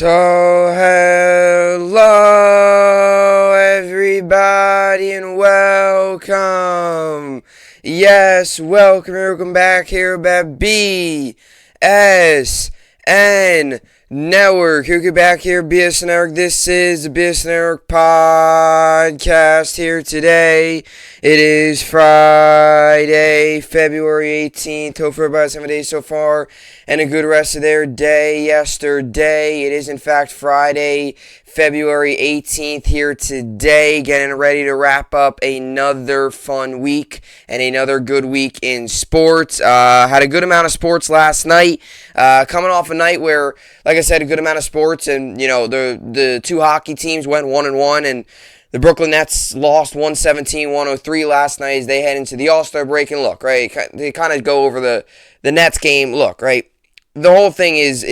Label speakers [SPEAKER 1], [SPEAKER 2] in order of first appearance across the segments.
[SPEAKER 1] So, hello everybody and welcome. Yes, welcome back here at BSN Network. Who back here, BSN Network. This is the BSN Network podcast here today. It is Friday, February 18th. Hope for about 7 days so far and a good rest of their day yesterday. It is in fact Friday, February 18th here today, getting ready to wrap up another fun week and another good week in sports. Had a good amount of sports last night, coming off a night where, like I said, a good amount of sports, and the two hockey teams went 1-1, and the Brooklyn Nets lost 117-103 last night as they head into the All-Star break. And look, right, they kind of go over the Nets game. Look, right, the whole thing is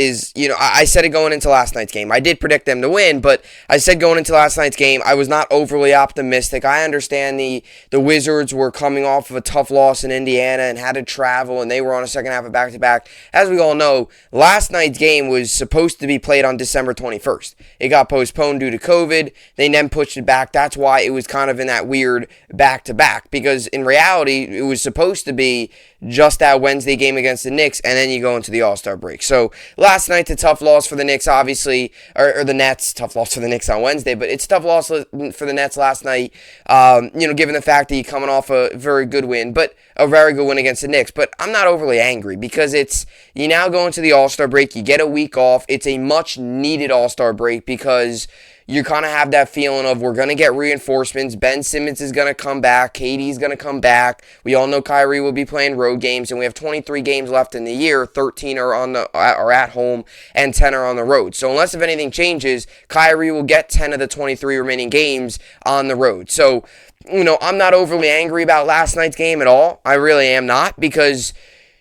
[SPEAKER 1] I said it going into last night's game. I did predict them to win, but I said going into last night's game, I was not overly optimistic. I understand the Wizards were coming off of a tough loss in Indiana and had to travel, and they were on a second half of back-to-back. As we all know, last night's game was supposed to be played on December 21st. It got postponed due to COVID. They then pushed it back. That's why it was kind of in that weird back-to-back, because in reality, it was supposed to be just that Wednesday game against the Knicks, and then you go into the All-Star break. So last night, a tough loss for the Knicks, obviously, or the Nets. Tough loss for the Knicks on Wednesday, but it's a tough loss for the Nets last night, given the fact that you're coming off a very good win, but a very good win against the Knicks. But I'm not overly angry because you now go into the All-Star break, you get a week off. It's a much-needed All-Star break because you kind of have that feeling of we're going to get reinforcements. Ben Simmons is going to come back. KD's going to come back. We all know Kyrie will be playing road games, and we have 23 games left in the year. 13 are at home, and 10 are on the road. So unless if anything changes, Kyrie will get 10 of the 23 remaining games on the road. So, I'm not overly angry about last night's game at all. I really am not, because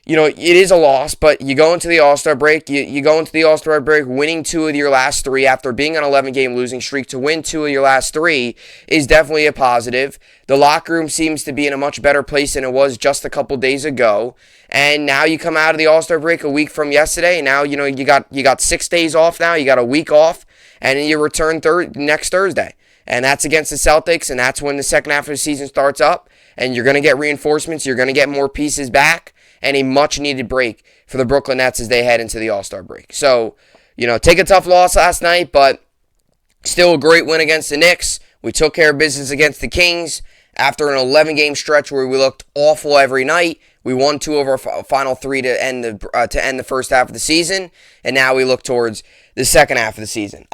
[SPEAKER 1] it is a loss, but you go into the All-Star break, you go into the All-Star break winning 2 of your last 3 after being on an 11-game losing streak. To win 2 of your last 3 is definitely a positive. The locker room seems to be in a much better place than it was just a couple days ago. And now you come out of the All-Star break a week from yesterday, and now, you got 6 days off now, you got a week off, and then you return next Thursday. And that's against the Celtics, and that's when the second half of the season starts up, and you're going to get reinforcements, you're going to get more pieces back, and a much-needed break for the Brooklyn Nets as they head into the All-Star break. So, take a tough loss last night, but still a great win against the Knicks. We took care of business against the Kings. After an 11-game stretch where we looked awful every night, we won 2 of our final 3 to end the first half of the season, and now we look towards the second half of the season.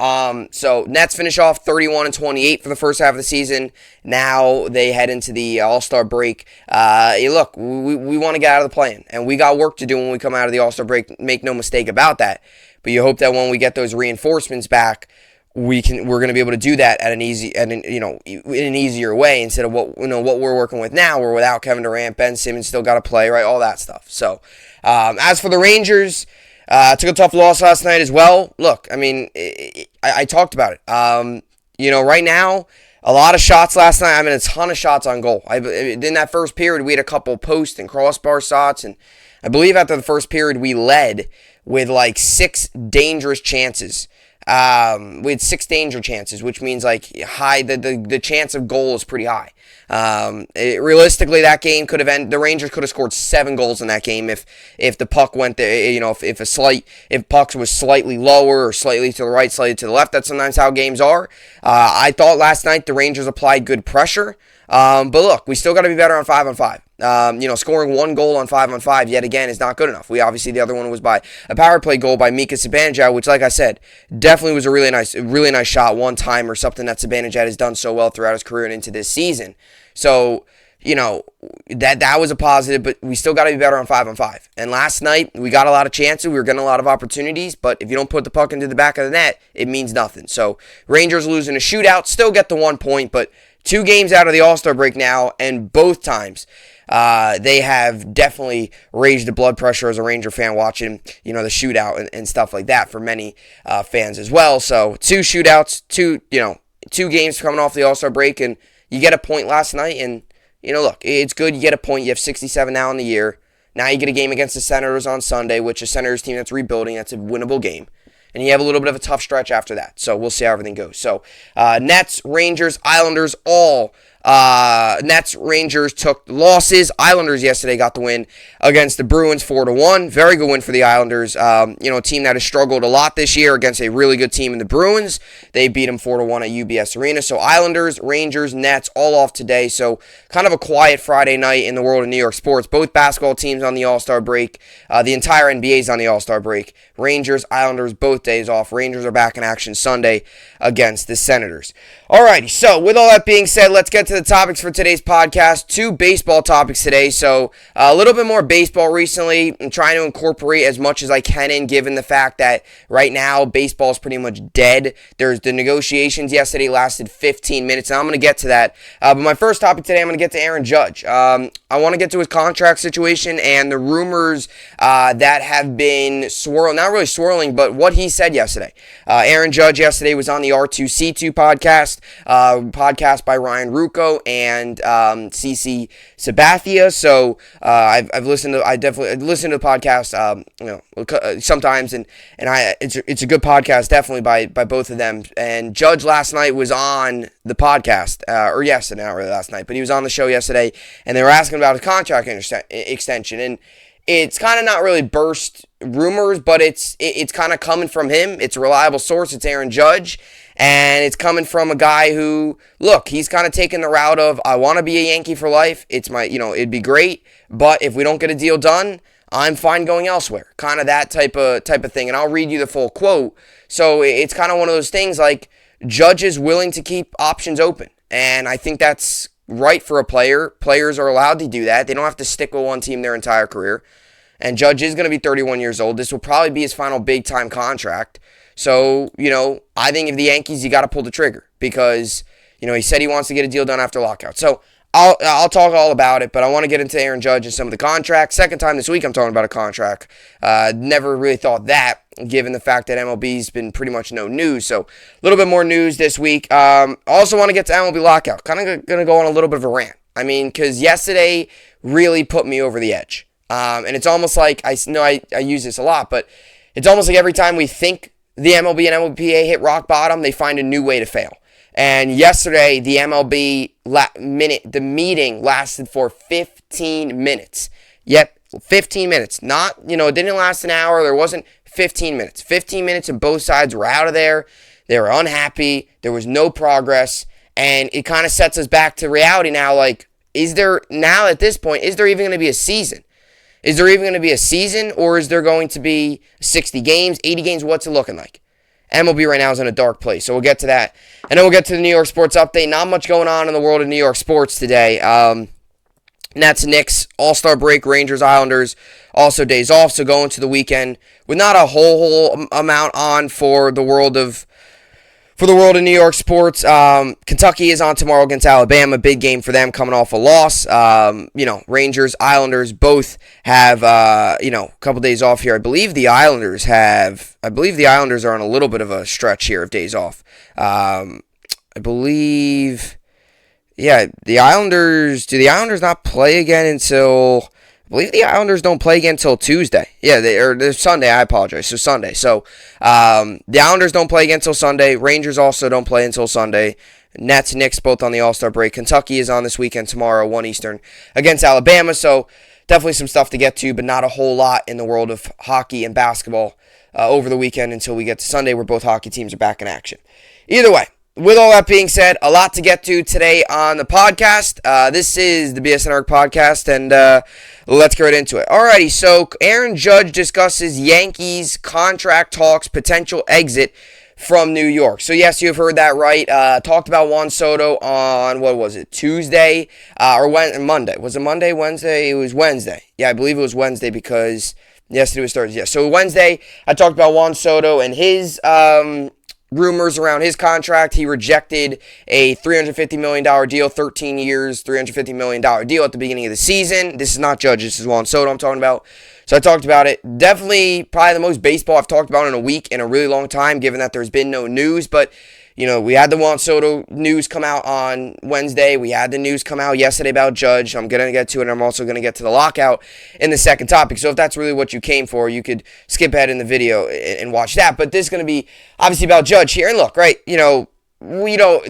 [SPEAKER 1] So Nets finish off 31-28 for the first half of the season. Now they head into the All-Star break. Look, we want to get out of the play-in, and we got work to do when we come out of the All-Star break. Make no mistake about that. But you hope that when we get those reinforcements back, we're going to be able to do that in an easier way instead of what we're working with now. We're without Kevin Durant, Ben Simmons still got to play, right? All that stuff. So, as for the Rangers, took a tough loss last night as well. Look, I talked about it. Right now, a lot of shots last night. A ton of shots on goal. In that first period, we had a couple post and crossbar shots, and I believe after the first period, we led with 6 dangerous chances. We had 6 danger chances, which means high. The chance of goal is pretty high. Realistically, that game could have ended. The Rangers could have scored 7 goals in that game if the puck went there. If pucks was slightly lower or slightly to the right, slightly to the left. That's sometimes how games are. I thought last night the Rangers applied good pressure. But look, we still got to be better on 5-on-5. Scoring 1 goal on 5-on-5 yet again is not good enough. The other one was by a power play goal by Mika Zibanejad, which, like I said, definitely was a really nice shot, one time or something that Zibanejad has done so well throughout his career and into this season. So, that was a positive, but we still got to be better on 5-on-5. And last night, we got a lot of chances. We were getting a lot of opportunities, but if you don't put the puck into the back of the net, it means nothing. So, Rangers losing a shootout, still get the 1 point, but 2 games out of the All-Star break now, and both times they have definitely raised the blood pressure as a Ranger fan watching, the shootout and stuff like that for many fans as well. So 2 shootouts, 2 games coming off the All-Star break, and you get a point last night, and, look, it's good. You get a point. You have 67 now in the year. Now you get a game against the Senators on Sunday, which is a Senators team that's rebuilding. That's a winnable game. and you have a little bit of a tough stretch after that. So we'll see how everything goes. So Nets, Rangers, Islanders, Nets, Rangers took losses. Islanders yesterday got the win against the Bruins 4-1. Very good win for the Islanders. A team that has struggled a lot this year against a really good team in the Bruins. They beat them 4-1 at UBS Arena. So Islanders, Rangers, Nets all off today. So kind of a quiet Friday night in the world of New York sports. Both basketball teams on the All-Star break. The entire NBA is on the All-Star break. Rangers, Islanders, both days off. Rangers are back in action Sunday against the Senators. Alrighty, so with all that being said, let's get to the topics for today's podcast. 2 baseball topics today. So a little bit more baseball recently. I'm trying to incorporate as much as I can in, given the fact that right now baseball is pretty much dead. There's the negotiations yesterday lasted 15 minutes, and I'm going to get to that. But my first topic today, I'm going to get to Aaron Judge. I want to get to his contract situation and the rumors that have been swirling, not really swirling, but what he said yesterday. Aaron Judge yesterday was on the R2C2 podcast by Ryan Rucco and CC Sabathia. So I've listened to, I definitely listen to the podcast sometimes, and it's a good podcast definitely by both of them. And Judge last night was on the podcast, or yesterday, not really last night, but he was on the show yesterday, and they were asking about a contract extension, and it's kind of not really burst rumors, but it's kind of coming from him. It's a reliable source. It's Aaron Judge, and it's coming from a guy who, look, he's kind of taken the route of, I want to be a Yankee for life. It's my, it'd be great, but if we don't get a deal done, I'm fine going elsewhere. Kind of that type of thing, and I'll read you the full quote. So it's kind of one of those things like Judge is willing to keep options open, and I think that's right for a player. Players are allowed to do that. They don't have to stick with one team their entire career. And Judge is going to be 31 years old. This will probably be his final big-time contract. So, I think if the Yankees, you got to pull the trigger because, he said he wants to get a deal done after lockout. So, I'll talk all about it, but I want to get into Aaron Judge and some of the contracts. Second time this week I'm talking about a contract. Never really thought that, given the fact that MLB's been pretty much no news. So, a little bit more news this week. Also want to get to Mlb Lockout. Kind of going to go on a little bit of a rant. I mean, because yesterday really put me over the edge. And it's almost like, I know I use this a lot, but it's almost like every time we think the MLB and MLBPA hit rock bottom, they find a new way to fail. And yesterday, the MLB the meeting lasted for 15 minutes. Yep, 15 minutes. Not, it didn't last an hour. There wasn't 15 minutes. 15 minutes and both sides were out of there. They were unhappy. There was no progress. And it kind of sets us back to reality now. Like, at this point, is there even going to be a season? Is there even going to be a season, or is there going to be 60 games, 80 games? What's it looking like? MLB right now is in a dark place, so we'll get to that. And then we'll get to the New York sports update. Not much going on in the world of New York sports today. Nets, Knicks, All-Star break, Rangers, Islanders, also days off, so going to the weekend with not a whole amount on for the world of New York sports. Kentucky is on tomorrow against Alabama. Big game for them coming off a loss. Rangers, Islanders both have, a couple days off here. I believe the Islanders are on a little bit of a stretch here of days off. The Islanders, do the Islanders not play again until, I believe the Islanders don't play again until Tuesday. Yeah, they're Sunday. I apologize. So Sunday. So the Islanders don't play again until Sunday. Rangers also don't play until Sunday. Nets, Knicks both on the All-Star break. Kentucky is on this weekend tomorrow, 1 Eastern, against Alabama. So definitely some stuff to get to, but not a whole lot in the world of hockey and basketball over the weekend until we get to Sunday, where both hockey teams are back in action. Either way, with all that being said, a lot to get to today on the podcast. This is the BSN podcast, and let's get right into it. Alrighty, so Aaron Judge discusses Yankees contract talks, potential exit from New York. So yes, you've heard that right. Talked about Juan Soto on, Tuesday or Monday? Was it Monday, Wednesday? It was Wednesday. Yeah, I believe it was Wednesday because yesterday was Thursday. Yeah, so Wednesday, I talked about Juan Soto and his rumors around his contract. He rejected a $350 million deal, 13 years, $350 million deal at the beginning of the season. This is not Judge. This is Juan Soto I'm talking about. So I talked about it. Definitely probably the most baseball I've talked about in a week in a really long time, given that there's been no news. But, We had the Juan Soto news come out on Wednesday. We had the news come out yesterday about Judge. I'm going to get to it, and I'm also going to get to the lockout in the second topic. So if that's really what you came for, you could skip ahead in the video and watch that. But this is going to be obviously about Judge here. And look, right,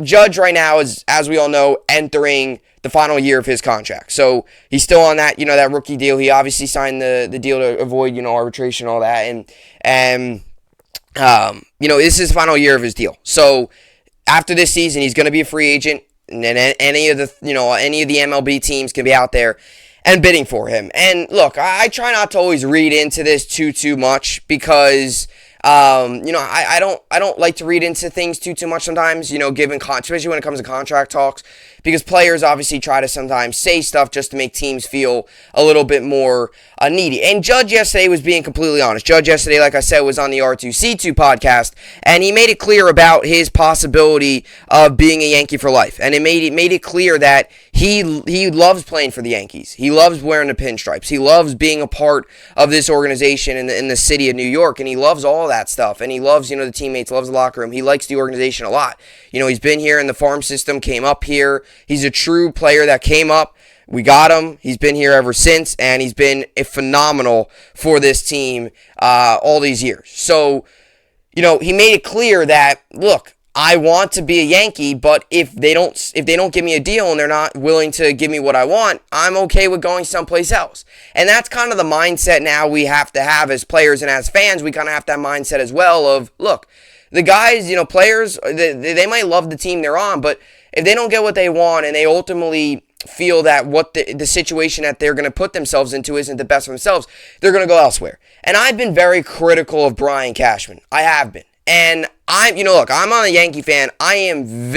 [SPEAKER 1] Judge right now is, as we all know, entering the final year of his contract. So he's still on that, that rookie deal. He obviously signed the deal to avoid, arbitration and all that. And this is the final year of his deal. So after this season, he's going to be a free agent, and any of the MLB teams can be out there and bidding for him. And look, I try not to always read into this too much because I don't like to read into things too much sometimes, given especially when it comes to contract talks, because players obviously try to sometimes say stuff just to make teams feel a little bit more needy. And Judge yesterday was being completely honest. Judge yesterday, like I said, was on the R2C2 podcast, and he made it clear about his possibility of being a Yankee for life. And it made it clear that he loves playing for the Yankees. He loves wearing the pinstripes. He loves being a part of this organization in the city of New York, and he loves all that stuff. And he loves, the teammates, loves the locker room. He likes the organization a lot. He's been here in the farm system, came up here. He's a true player that came up. We got him. He's been here ever since, and he's been phenomenal for this team all these years. So, he made it clear that, look, I want to be a Yankee, but if they don't give me a deal and they're not willing to give me what I want, I'm okay with going someplace else. And that's kind of the mindset now we have to have as players and as fans. We kind of have that mindset as well of, look, the guys, players, they might love the team they're on, but if they don't get what they want and they ultimately feel that what the situation that they're going to put themselves into isn't the best for themselves, they're going to go elsewhere. And I've been very critical of Brian Cashman. I have been. And look, I'm on a Yankee fan. I am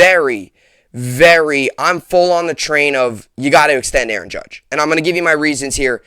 [SPEAKER 1] I'm full on the train of you got to extend Aaron Judge. And I'm going to give you my reasons here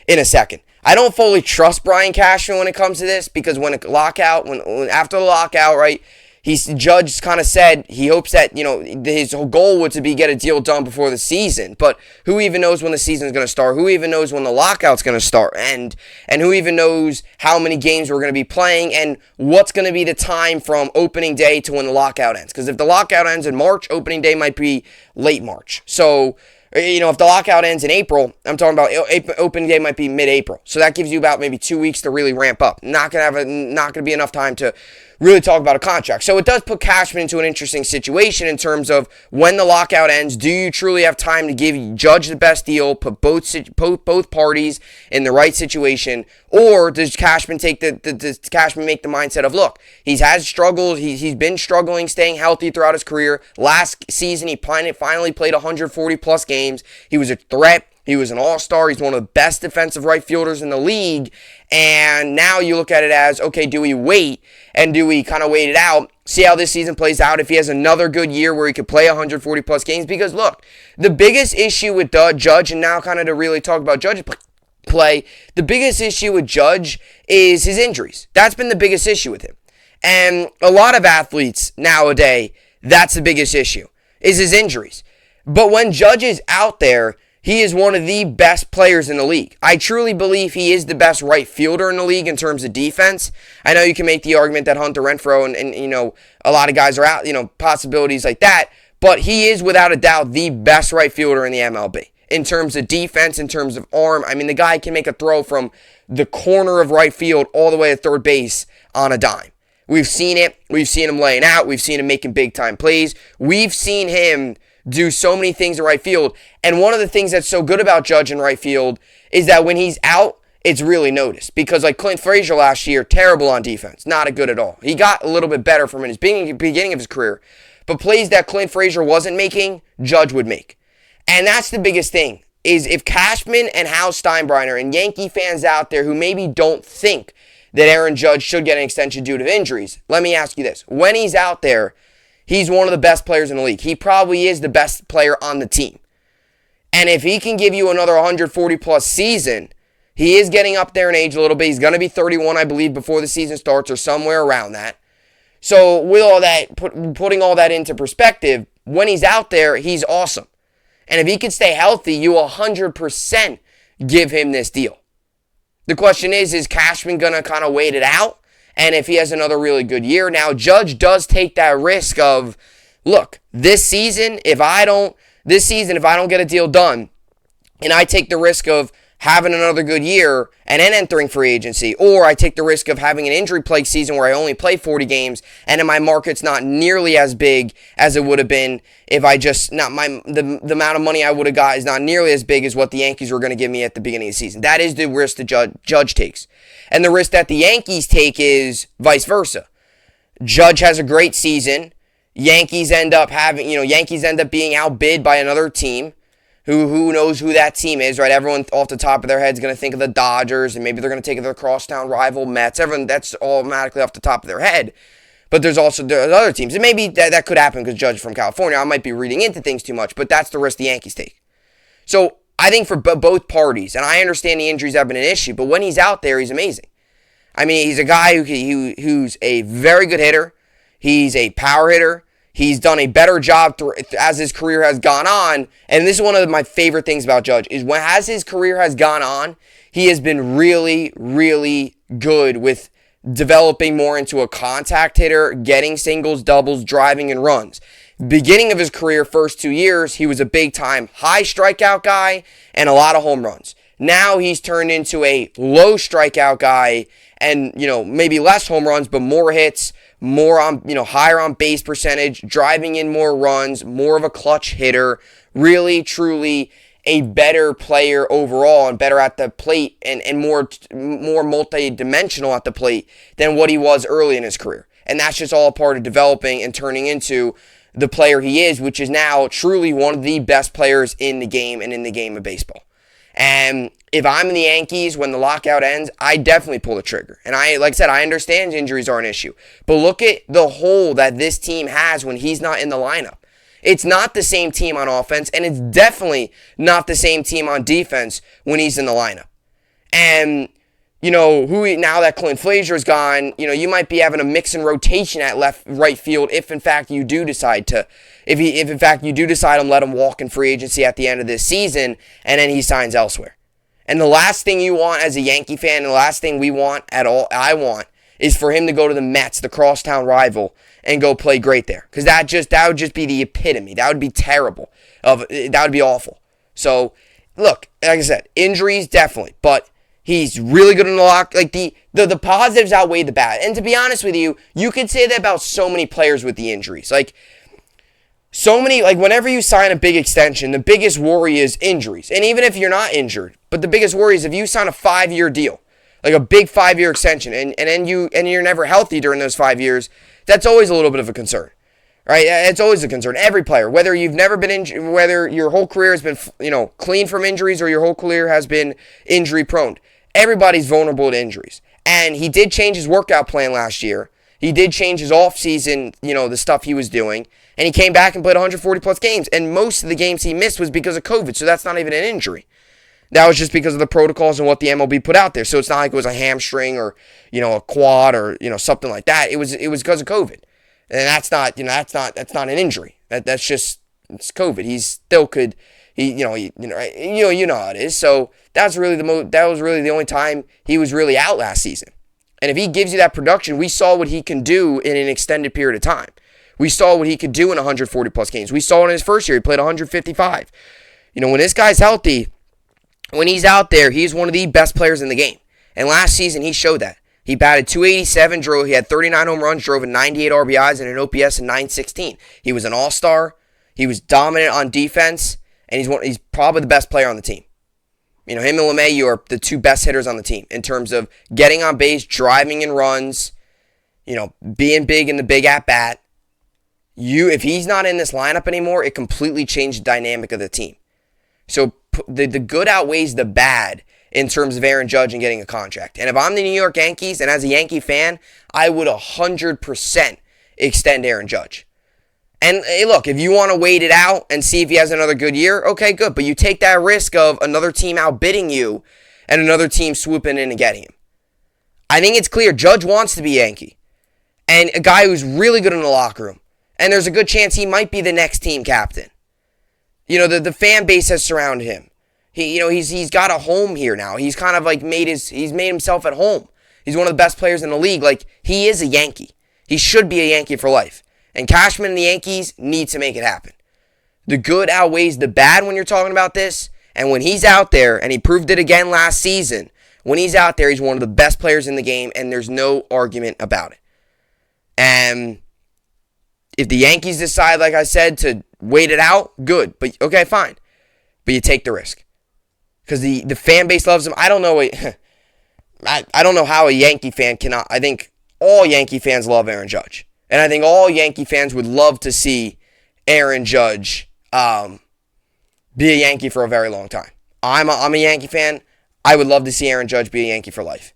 [SPEAKER 1] in a second. I don't fully trust Brian Cashman when it comes to this because after the lockout, right, Judge kind of said he hopes that, his goal would to be get a deal done before the season. But who even knows when the season's going to start? Who even knows when the lockout's going to start? And who even knows how many games we're going to be playing and what's going to be the time from opening day to when the lockout ends? Because if the lockout ends in March, opening day might be late March. So, if the lockout ends in April, I'm talking about opening day might be mid-April. So that gives you about maybe 2 weeks to really ramp up. Not going to be enough time to really talk about a contract. So it does put Cashman into an interesting situation in terms of when the lockout ends, do you truly have time to give Judge the best deal, put both parties in the right situation, or does Cashman make the mindset of, look, he's had struggles, he's been struggling staying healthy throughout his career. Last season, he finally played 140 plus games. He was a threat. He was an all-star. He's one of the best defensive right fielders in the league. And now you look at it as, okay, do we wait? And do we kind of wait it out, see how this season plays out, if he has another good year where he could play 140-plus games? Because, look, the biggest issue with Judge, and now kind of to really talk about Judge's play, the biggest issue with Judge is his injuries. That's been the biggest issue with him. And a lot of athletes nowadays, that's the biggest issue, is his injuries. But when Judge is out there, he is one of the best players in the league. I truly believe he is the best right fielder in the league in terms of defense. I know you can make the argument that Hunter Renfroe and a lot of guys are out, possibilities like that. But he is without a doubt the best right fielder in the MLB. In terms of defense, in terms of arm. I mean, the guy can make a throw from the corner of right field all the way to third base on a dime. We've seen it. We've seen him laying out. We've seen him making big-time plays. We've seen him do so many things in right field. And one of the things that's so good about Judge in right field is that when he's out, it's really noticed. Because like Clint Frazier last year, terrible on defense. Not a good at all. He got a little bit better from his beginning of his career. But plays that Clint Frazier wasn't making, Judge would make. And that's the biggest thing, is if Cashman and Hal Steinbrenner and Yankee fans out there who maybe don't think that Aaron Judge should get an extension due to injuries, let me ask you this. When he's out there, he's one of the best players in the league. He probably is the best player on the team. And if he can give you another 140-plus season, he is getting up there in age a little bit. He's going to be 31, I believe, before the season starts or somewhere around that. So with all that, putting all that into perspective, when he's out there, he's awesome. And if he can stay healthy, you 100% give him this deal. The question is Cashman going to kind of wait it out and if he has another really good year. Now, Judge does take that risk of, look, this season, if I don't get a deal done, and I take the risk of having another good year and then entering free agency, or I take the risk of having an injury-plagued season where I only play 40 games and then my market's not nearly as big as it would have been if I just, the amount of money I would have got is not nearly as big as what the Yankees were going to give me at the beginning of the season. That is the risk the Judge takes. And the risk that the Yankees take is vice versa. Judge has a great season. Yankees end up being outbid by another team. Who knows who that team is, right? Everyone off the top of their head is going to think of the Dodgers, and maybe they're going to take their crosstown rival Mets. Everyone, that's automatically off the top of their head. But there's other teams. And maybe that could happen because Judge from California. I might be reading into things too much, but that's the risk the Yankees take. So I think for both parties, and I understand the injuries have been an issue, but when he's out there, he's amazing. I mean, he's a guy who's a very good hitter. He's a power hitter. He's done a better job as his career has gone on. And this is one of my favorite things about Judge, is as his career has gone on, he has been really, really good with developing more into a contact hitter, getting singles, doubles, driving, and runs. Beginning of his career, first 2 years, he was a big-time high strikeout guy and a lot of home runs. Now he's turned into a low strikeout guy and, maybe less home runs, but more hits, more on, higher on base percentage, driving in more runs, more of a clutch hitter, really, truly a better player overall and better at the plate and more multi-dimensional at the plate than what he was early in his career. And that's just all part of developing and turning into the player he is, which is now truly one of the best players in the game and in the game of baseball. And if I'm in the Yankees when the lockout ends, I definitely pull the trigger. And like I said, I understand injuries are an issue. But look at the hole that this team has when he's not in the lineup. It's not the same team on offense, and it's definitely not the same team on defense when he's in the lineup. And, now that Clint Frazier's gone, you might be having a mix and rotation at right field if in fact you do decide to let him walk in free agency at the end of this season and then he signs elsewhere. And the last thing you want as a Yankee fan, and the last thing I want, is for him to go to the Mets, the crosstown rival, and go play great there. Because that would just be the epitome. That would be terrible. That would be awful. So, look, like I said, injuries, definitely. But he's really good in the lock. Like, the positives outweigh the bad. And to be honest with you, you could say that about so many players with the injuries. Whenever you sign a big extension, the biggest worry is injuries. And even if you're not injured, but the biggest worry is if you sign a 5-year deal, like a big 5-year extension, and you're never healthy during those 5 years, that's always a little bit of a concern, right? It's always a concern. Every player, whether you've never been injured, whether your whole career has been, clean from injuries or your whole career has been injury prone, everybody's vulnerable to injuries. And he did change his workout plan last year. He did change his off-season, the stuff he was doing. And he came back and played 140-plus games. And most of the games he missed was because of COVID, so that's not even an injury. That was just because of the protocols and what the MLB put out there. So it's not like it was a hamstring or, a quad or, something like that. It was because of COVID. And that's not an injury. That's just, it's COVID. He still could, you know how it is. So that was really the only time he was really out last season. And if he gives you that production, we saw what he can do in an extended period of time. We saw what he could do in 140-plus games. We saw it in his first year. He played 155. When this guy's healthy, when he's out there, he's one of the best players in the game. And last season, he showed that. He batted .287, he had 39 home runs, drove in 98 RBIs, and an OPS of .916. He was an all-star. He was dominant on defense, and he's probably the best player on the team. Him and LeMahieu are the two best hitters on the team in terms of getting on base, driving in runs, being big in the big at-bat. If he's not in this lineup anymore, it completely changed the dynamic of the team. So the good outweighs the bad in terms of Aaron Judge and getting a contract. And if I'm the New York Yankees, and as a Yankee fan, I would 100% extend Aaron Judge. And hey, look, if you want to wait it out and see if he has another good year, okay, good. But you take that risk of another team outbidding you and another team swooping in and getting him. I think it's clear Judge wants to be Yankee. And a guy who's really good in the locker room. And there's a good chance he might be the next team captain. The fan base has surrounded him. He's got a home here now. He's kind of like he's made himself at home. He's one of the best players in the league. Like, he is a Yankee. He should be a Yankee for life. And Cashman and the Yankees need to make it happen. The good outweighs the bad when you're talking about this. And when he's out there, and he proved it again last season, when he's out there, he's one of the best players in the game, and there's no argument about it. And if the Yankees decide, like I said, to wait it out, good. But okay, fine. But you take the risk. Because the fan base loves him. I don't know. I don't know how a Yankee fan cannot. I think all Yankee fans love Aaron Judge. And I think all Yankee fans would love to see Aaron Judge be a Yankee for a very long time. I'm a Yankee fan. I would love to see Aaron Judge be a Yankee for life.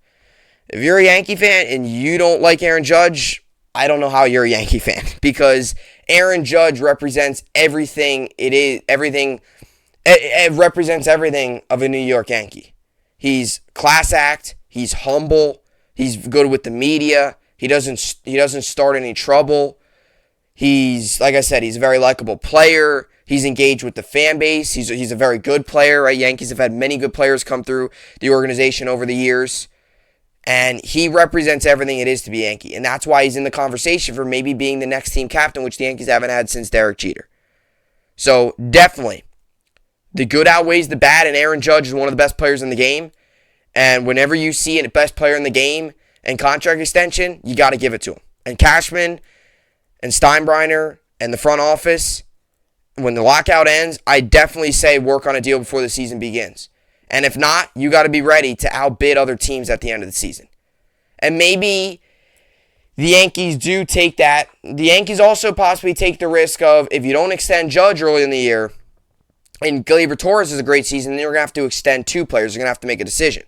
[SPEAKER 1] If you're a Yankee fan and you don't like Aaron Judge, I don't know how you're a Yankee fan, because Aaron Judge represents everything it represents everything of a New York Yankee. He's class act, he's humble, he's good with the media, he doesn't start any trouble. He's, like I said, he's a very likable player. He's engaged with the fan base. He's a very good player, right? Yankees have had many good players come through the organization over the years. And he represents everything it is to be a Yankee. And that's why he's in the conversation for maybe being the next team captain, which the Yankees haven't had since Derek Jeter. So, definitely, the good outweighs the bad, and Aaron Judge is one of the best players in the game. And whenever you see a best player in the game and contract extension, you got to give it to him. And Cashman and Steinbrenner and the front office, when the lockout ends, I definitely say work on a deal before the season begins. And if not, you got to be ready to outbid other teams at the end of the season. And maybe the Yankees do take that. The Yankees also possibly take the risk of, if you don't extend Judge early in the year, and Gleyber Torres is a great season, then you're going to have to extend two players. You're going to have to make a decision.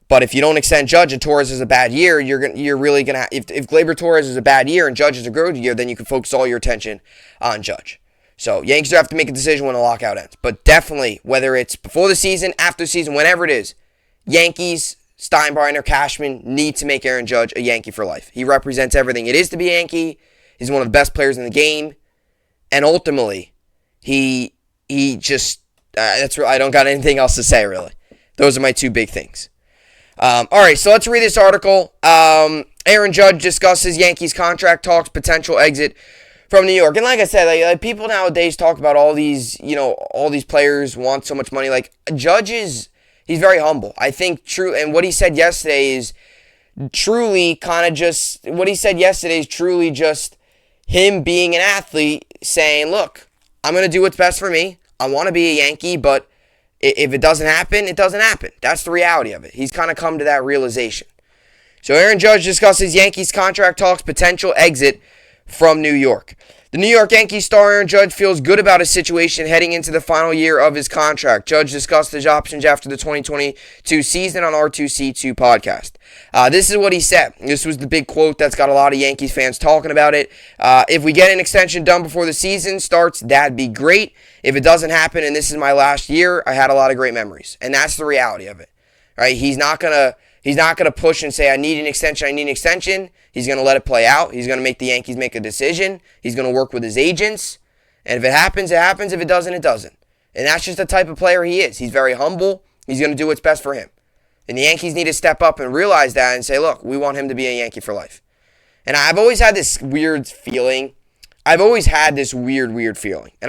[SPEAKER 1] But if you don't extend Judge and Torres is a bad year, you're really going to, if Gleyber Torres is a bad year and Judge is a good year, then you can focus all your attention on Judge. So Yankees have to make a decision when the lockout ends. But definitely, whether it's before the season, after the season, whenever it is, Yankees, Steinbrenner, Cashman need to make Aaron Judge a Yankee for life. He represents everything it is to be a Yankee. He's one of the best players in the game. And ultimately, he just, I don't got anything else to say, really. Those are my two big things. All right, so let's read this article. Aaron Judge discusses Yankees contract talks, potential exit from New York. And like I said, like people nowadays talk about all these players want so much money. Like, Judge he's very humble. I think true, and what he said yesterday is truly just him being an athlete saying, look, I'm going to do what's best for me. I want to be a Yankee, but if it doesn't happen, it doesn't happen. That's the reality of it. He's kind of come to that realization. So Aaron Judge discusses Yankees contract talks, potential exit from New York. The New York Yankees star Aaron Judge feels good about his situation heading into the final year of his contract. Judge discussed his options after the 2022 season on R2C2 podcast. This is what he said. This was the big quote that's got a lot of Yankees fans talking about it. If we get an extension done before the season starts, that'd be great. If it doesn't happen and this is my last year, I had a lot of great memories. And that's the reality of it. Right? He's not gonna push and say, I need an extension. He's going to let it play out. He's going to make the Yankees make a decision. He's going to work with his agents. And if it happens, it happens. If it doesn't, it doesn't. And that's just the type of player he is. He's very humble. He's going to do what's best for him. And the Yankees need to step up and realize that and say, look, we want him to be a Yankee for life. And I've always had this weird feeling. And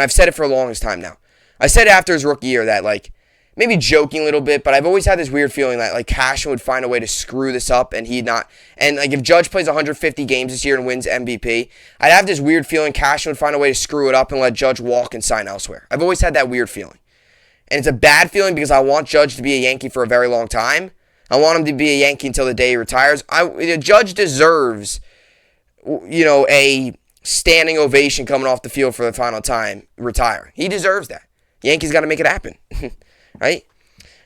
[SPEAKER 1] I've said it for the longest time now. I said after his rookie year that, like, maybe joking a little bit, but I've always had this weird feeling that, like, Cashman would find a way to screw this up and he'd not. And, like, if Judge plays 150 games this year and wins MVP, I'd have this weird feeling Cashman would find a way to screw it up and let Judge walk and sign elsewhere. I've always had that weird feeling. And it's a bad feeling because I want Judge to be a Yankee for a very long time. I want him to be a Yankee until the day he retires. Judge deserves, a standing ovation coming off the field for the final time retiring. He deserves that. Yankees got to make it happen. Right?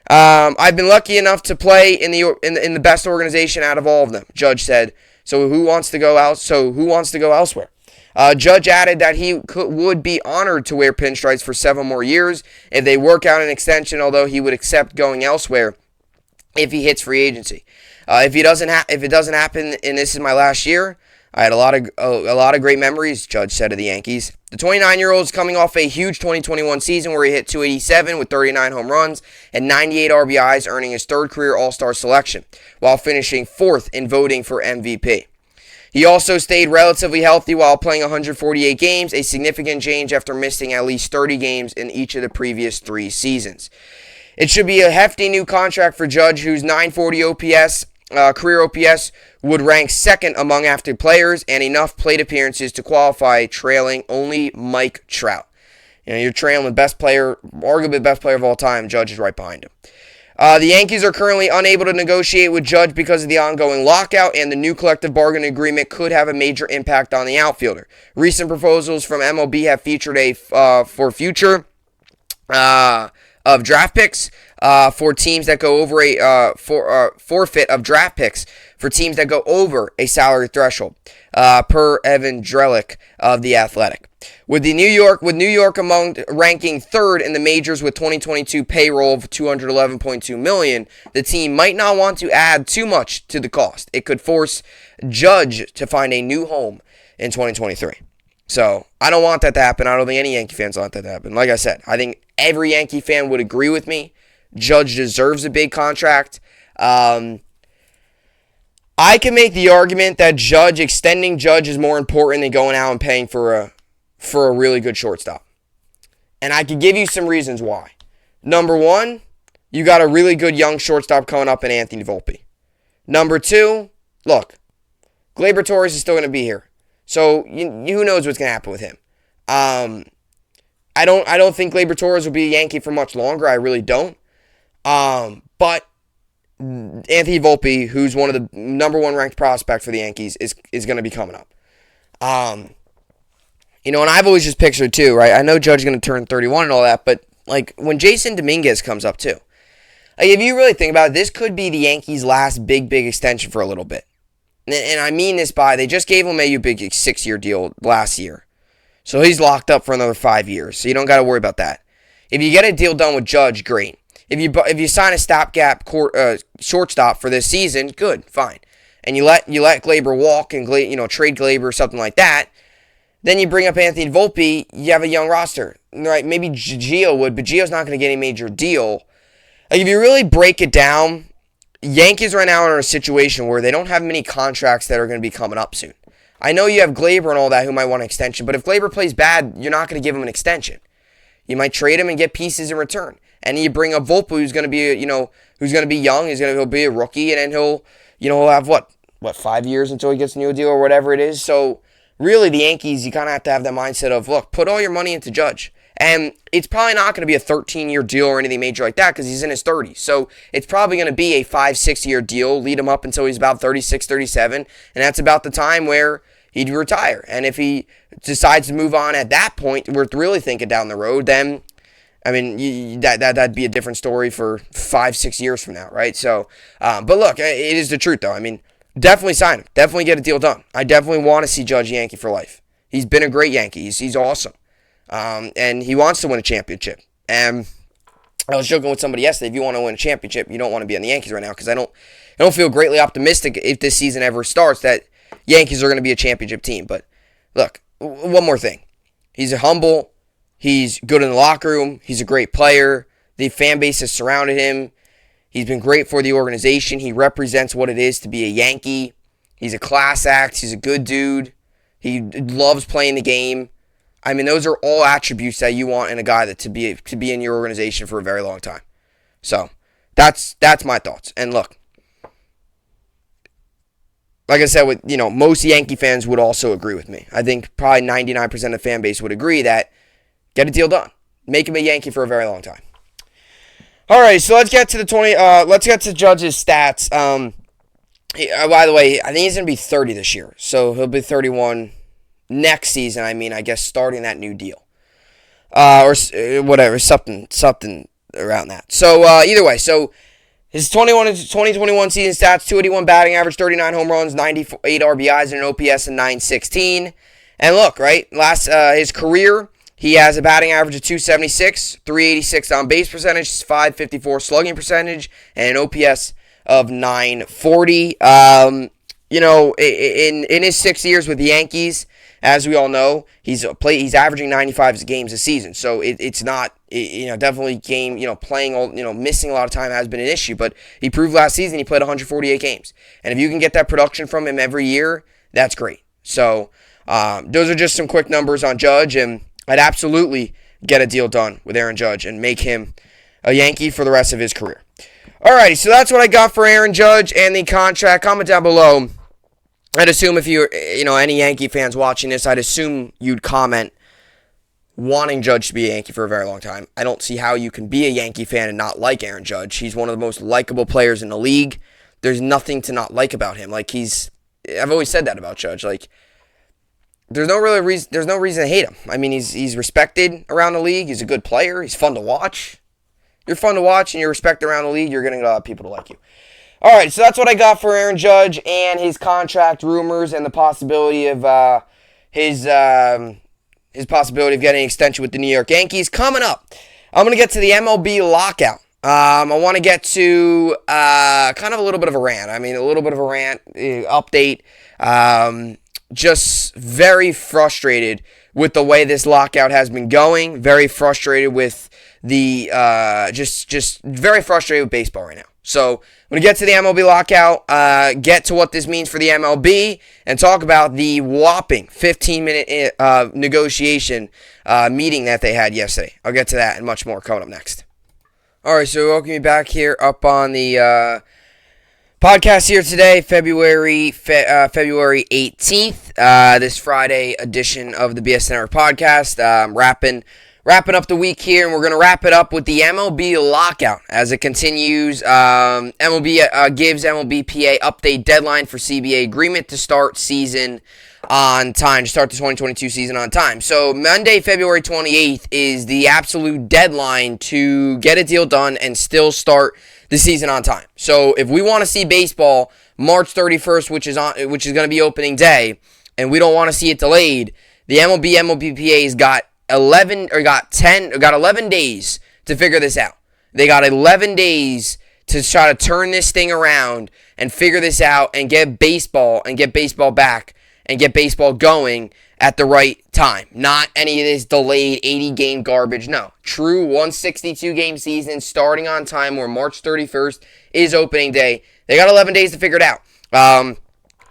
[SPEAKER 1] I've been lucky enough to play in the best organization out of all of them, Judge said. So who wants to go elsewhere? Judge added that he would be honored to wear pinstripes for 7 more years if they work out an extension, although he would accept going elsewhere if he hits free agency. If it doesn't happen and this is my last year, I had a lot of great memories, Judge said of the Yankees. The 29-year-old is coming off a huge 2021 season where he hit .287 with 39 home runs and 98 RBIs, earning his third career All-Star selection, while finishing fourth in voting for MVP. He also stayed relatively healthy while playing 148 games, a significant change after missing at least 30 games in each of the previous 3 seasons. It should be a hefty new contract for Judge, whose .940 OPS, career OPS, would rank second among active players and enough plate appearances to qualify, trailing only Mike Trout. You're trailing the best player, arguably the best player of all time. Judge is right behind him. The Yankees are currently unable to negotiate with Judge because of the ongoing lockout, and the new collective bargaining agreement could have a major impact on the outfielder. Recent proposals from MLB have featured for future of draft picks for teams that go over forfeit of draft picks for teams that go over a salary threshold, per Evan Drellick of The Athletic. With New York ranking third in the majors with 2022 payroll of $211.2 million, the team might not want to add too much to the cost. It could force Judge to find a new home in 2023. So I don't want that to happen. I don't think any Yankee fans want that to happen. Like I said, I think every Yankee fan would agree with me. Judge deserves a big contract. I can make the argument that extending Judge is more important than going out and paying for a really good shortstop. And I could give you some reasons why. Number one, you got a really good young shortstop coming up in Anthony Volpe. Number two, look, Gleyber Torres is still going to be here. So who knows what's going to happen with him. I don't think Gleyber Torres will be a Yankee for much longer. I really don't. But Anthony Volpe, who's one of the number one ranked prospects for the Yankees, is going to be coming up. And I've always just pictured too, right? I know Judge is going to turn 31 and all that, but like when Jason Dominguez comes up too, like if you really think about it, this could be the Yankees' last big extension for a little bit. And I mean this by, they just gave him a big 6-year deal last year. So he's locked up for another 5 years. So you don't got to worry about that. If you get a deal done with Judge, great. If you sign a stopgap shortstop for this season, good, fine. And you let Gleyber walk and trade Gleyber or something like that, then you bring up Anthony Volpe, you have a young roster. Right? Maybe Gio would, but Gio's not going to get a major deal. Like if you really break it down, Yankees right now are in a situation where they don't have many contracts that are going to be coming up soon. I know you have Gleyber and all that who might want an extension, but if Gleyber plays bad, you're not going to give him an extension. You might trade him and get pieces in return. And you bring up Volpe, who's going to be, who's going to be young, he'll be a rookie, and then he'll have what 5 years until he gets a new deal or whatever it is. So really, the Yankees, you kind of have to have that mindset of, look, put all your money into Judge. And it's probably not going to be a 13-year deal or anything major like that because he's in his 30s. So it's probably going to be a 5-6 year deal, lead him up until he's about 36, 37, and that's about the time where he'd retire. And if he decides to move on at that point, we're really thinking down the road, then, I mean, that'd be a different story for 5-6 years from now, right? So, but look, it is the truth, though. I mean, definitely sign him. Definitely get a deal done. I definitely want to see Judge Yankee for life. He's been a great Yankee. He's awesome. And he wants to win a championship. And I was joking with somebody yesterday, if you want to win a championship, you don't want to be on the Yankees right now, because I don't feel greatly optimistic if this season ever starts that Yankees are going to be a championship team. But look, one more thing. He's humble. He's good in the locker room. He's a great player. The fan base has surrounded him. He's been great for the organization. He represents what it is to be a Yankee. He's a class act. He's a good dude. He loves playing the game. I mean, those are all attributes that you want in a guy that to be in your organization for a very long time. So that's my thoughts. And look, like I said, with most Yankee fans would also agree with me. I think probably 99% of the fan base would agree that get a deal done, make him a Yankee for a very long time. All right, so let's get to let's get to Judge's stats. By the way, I think he's gonna be 30 this year, so he'll be 31 next season. I guess starting that new deal, or whatever, something around that. So either way, so his 2021 season stats: 281 batting average, 39 home runs, 98 RBIs, and an OPS of 916. And look, right, his career, he has a batting average of 276, 386 on base percentage, 554 slugging percentage, and an OPS of 940. in his 6 years with the Yankees, as we all know, he's averaging 95 games a season. So it's not, definitely missing a lot of time has been an issue. But he proved last season he played 148 games. And if you can get that production from him every year, that's great. So those are just some quick numbers on Judge, and I'd absolutely get a deal done with Aaron Judge and make him a Yankee for the rest of his career. Alrighty, so that's what I got for Aaron Judge and the contract. Comment down below. I'd assume if you're, any Yankee fans watching this, I'd assume you'd comment wanting Judge to be a Yankee for a very long time. I don't see how you can be a Yankee fan and not like Aaron Judge. He's one of the most likable players in the league. There's nothing to not like about him. I've always said that about Judge. There's no reason to hate him. I mean, he's respected around the league. He's a good player. He's fun to watch. You're fun to watch and you're respected around the league, you're going to get a lot of people to like you. All right, so that's what I got for Aaron Judge and his contract rumors and the possibility of his possibility of getting an extension with the New York Yankees. Coming up, I'm going to get to the MLB Lockout. I want to get to kind of a little bit of a rant. Update. Just very frustrated with the way this lockout has been going. Very frustrated with the just very frustrated with baseball right now. So I'm going to get to the MLB lockout, get to what this means for the MLB, and talk about the whopping 15-minute negotiation meeting that they had yesterday. I'll get to that and much more coming up next. All right, so welcome you back here up on the podcast here today, February 18th, this Friday edition of the BSN Network podcast. Wrapping up the week here, and we're going to wrap it up with the MLB lockout as it continues. MLB gives MLBPA update deadline for CBA agreement to start season on time, to start the 2022 season on time. So Monday, February 28th is the absolute deadline to get a deal done and still start the season on time. So if we want to see baseball March 31st, which is going to be opening day, and we don't want to see it delayed, the MLBPA has got 11 days to figure this out. They got 11 days to try to turn this thing around and figure this out and get baseball back and get baseball going at the right time. Not any of this delayed 80-game garbage. No. True 162-game season starting on time where March 31st is opening day. They got 11 days to figure it out. I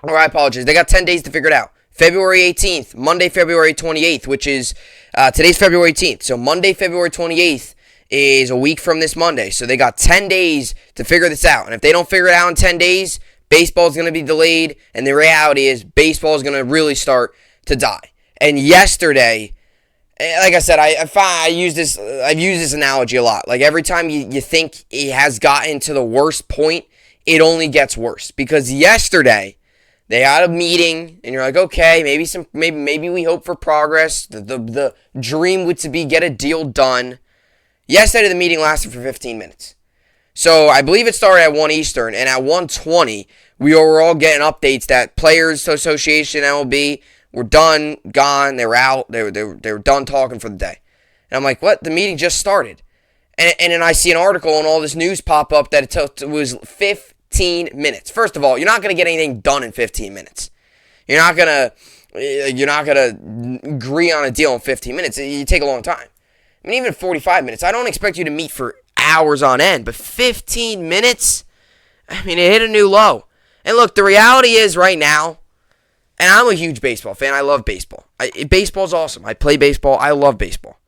[SPEAKER 1] apologize. They got 10 days to figure it out. February 18th, Monday, February 28th, which is today's February 18th. So Monday, February 28th is a week from this Monday. So they got 10 days to figure this out. And if they don't figure it out in 10 days, baseball is going to be delayed. And the reality is baseball is going to really start to die. And yesterday, like I said, I've used this analogy a lot. Like every time you think it has gotten to the worst point, it only gets worse. Because yesterday, they had a meeting, and you're like, okay, maybe we hope for progress. The dream would to be get a deal done. Yesterday, the meeting lasted for 15 minutes. So I believe it started at 1 Eastern, and at 1:20, we were all getting updates that Players Association, MLB, were done, gone, they were out, they were done talking for the day. And I'm like, what? The meeting just started. And then I see an article and all this news pop up that it was 15 minutes. First of all, you're not going to get anything done in 15 minutes. You're not going to agree on a deal in 15 minutes. You take a long time. I mean, even 45 minutes. I don't expect you to meet for hours on end, but 15 minutes? I mean, it hit a new low. And look, the reality is right now, and I'm a huge baseball fan. I love baseball. Baseball's awesome. I play baseball. I love baseball.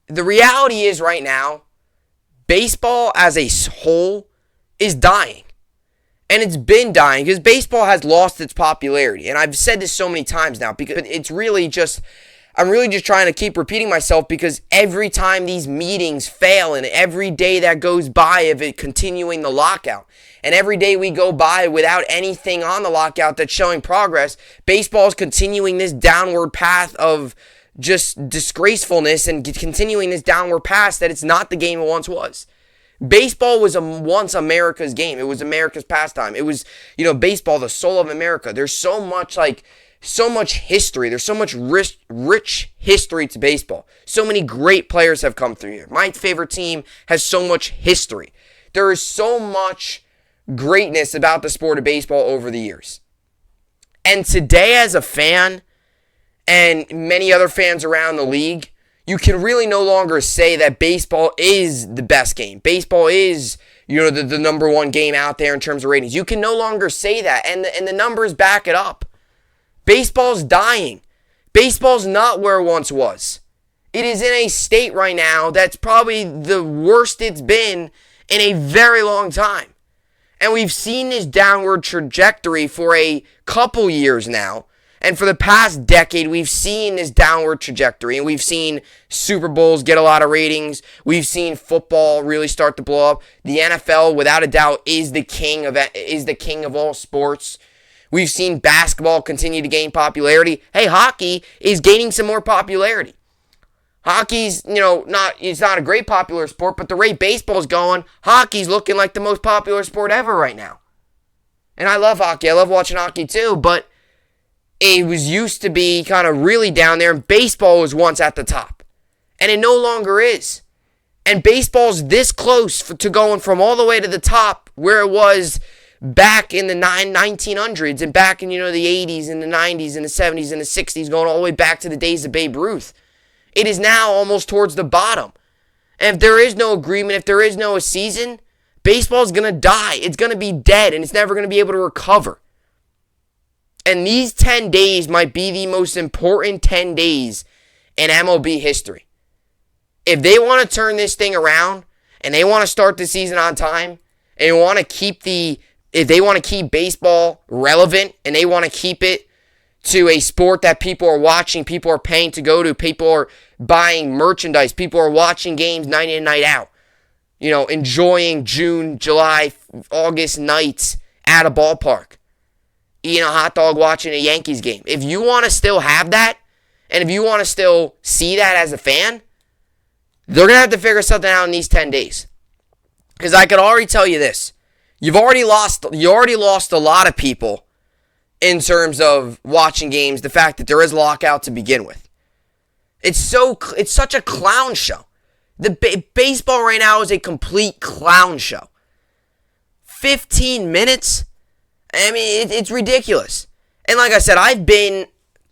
[SPEAKER 1] The reality is right now, baseball as a whole is dying. And it's been dying because baseball has lost its popularity. And I've said this so many times now because it's really just, I'm really just trying to keep repeating myself because every time these meetings fail and every day that goes by of it continuing the lockout and every day we go by without anything on the lockout that's showing progress, baseball is continuing this downward path of just disgracefulness and continuing this downward path that it's not the game it once was. Baseball was once America's game. It was America's pastime. It was, baseball, the soul of America. There's so much history. There's so much rich history to baseball. So many great players have come through here. My favorite team has so much history. There is so much greatness about the sport of baseball over the years. And today, as a fan, and many other fans around the league, you can really no longer say that baseball is the best game. Baseball is, the number one game out there in terms of ratings. You can no longer say that, and the numbers back it up. Baseball's dying. Baseball's not where it once was. It is in a state right now that's probably the worst it's been in a very long time. And we've seen this downward trajectory for a couple years now. And for the past decade, we've seen this downward trajectory, and we've seen Super Bowls get a lot of ratings. We've seen football really start to blow up. The NFL, without a doubt, is the king of all sports. We've seen basketball continue to gain popularity. Hey, hockey is gaining some more popularity. Hockey's, it's not a great popular sport, but the rate baseball's going, hockey's looking like the most popular sport ever right now. And I love hockey. I love watching hockey too, but it was used to be kind of really down there, and baseball was once at the top. And it no longer is. And baseball's this close to going from all the way to the top where it was back in the 1900s and back in, the 80s and the 90s and the 70s and the 60s, going all the way back to the days of Babe Ruth. It is now almost towards the bottom. And if there is no agreement, if there is no season, baseball's going to die. It's going to be dead, and it's never going to be able to recover. And these 10 days might be the most important 10 days in MLB history. If they want to turn this thing around and they want to start the season on time and they want to if they want to keep baseball relevant and they want to keep it to a sport that people are watching, people are paying to go to, people are buying merchandise, people are watching games night in, night out, enjoying June, July, August nights at a ballpark, eating a hot dog watching a Yankees game. If you want to still have that, and if you want to still see that as a fan, they're going to have to figure something out in these 10 days. Because I could already tell you this. You already lost a lot of people in terms of watching games, the fact that there is lockout to begin with. It's such a clown show. The baseball right now is a complete clown show. 15 minutes? I mean, it's ridiculous. And like I said,